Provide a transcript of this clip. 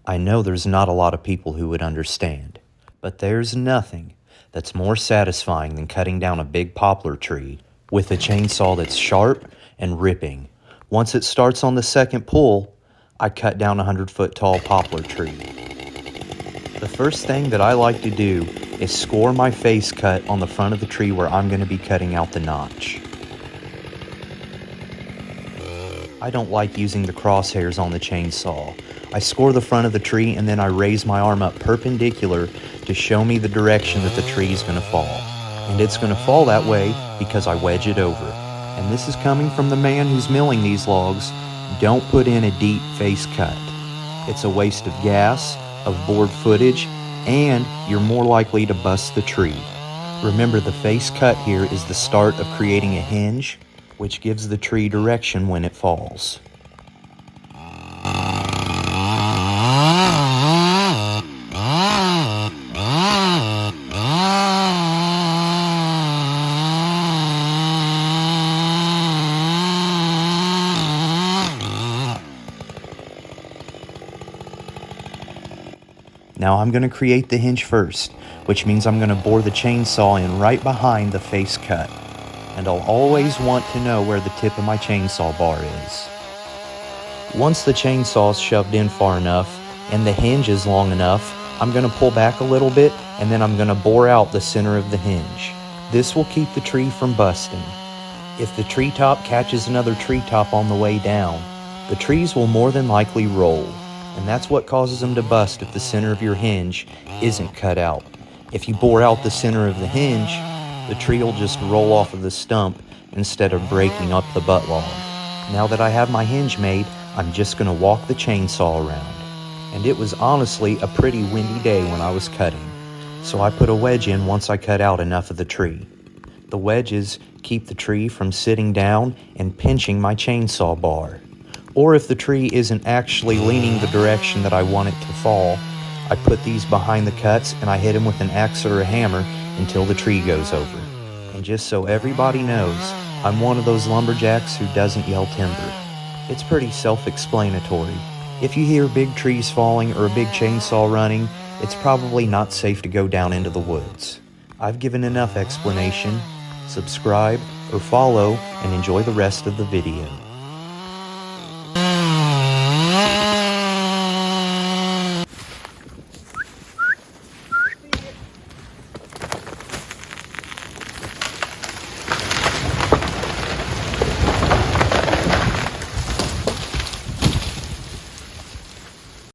I know there's not a lot of people who would understand, but there's nothing that's more satisfying than cutting down a big poplar tree with a chainsaw that's sharp and ripping. Once it starts on the second pull, I cut down a 100-foot tall poplar tree. The first thing that I like to do is score my face cut on the front of the tree where I'm going to be cutting out the notch. I don't like using the crosshairs on the chainsaw. I score the front of the tree and then I raise my arm up perpendicular to show me the direction that the tree is going to fall. And it's going to fall that way because I wedge it over. And this is coming from the man who's milling these logs. Don't put in a deep face cut. It's a waste of gas, of board footage, and you're more likely to bust the tree. Remember, the face cut here is the start of creating a hinge, which gives the tree direction when it falls. Now I'm going to create the hinge first, which means I'm going to bore the chainsaw in right behind the face cut. And I'll always want to know where the tip of my chainsaw bar is. Once the chainsaw is shoved in far enough and the hinge is long enough, I'm going to pull back a little bit and then I'm going to bore out the center of the hinge. This will keep the tree from busting. If the treetop catches another treetop on the way down, the trees will more than likely roll. And that's what causes them to bust if the center of your hinge isn't cut out. If you bore out the center of the hinge, the tree will just roll off of the stump instead of breaking up the butt log. Now that I have my hinge made, I'm just going to walk the chainsaw around. And it was honestly a pretty windy day when I was cutting, so I put a wedge in once I cut out enough of the tree. The wedges keep the tree from sitting down and pinching my chainsaw bar. Or if the tree isn't actually leaning the direction that I want it to fall, I put these behind the cuts and I hit them with an axe or a hammer until the tree goes over. And just so everybody knows, I'm one of those lumberjacks who doesn't yell timber. It's pretty self-explanatory. If you hear big trees falling or a big chainsaw running, it's probably not safe to go down into the woods. I've given enough explanation. Subscribe or follow and enjoy the rest of the video.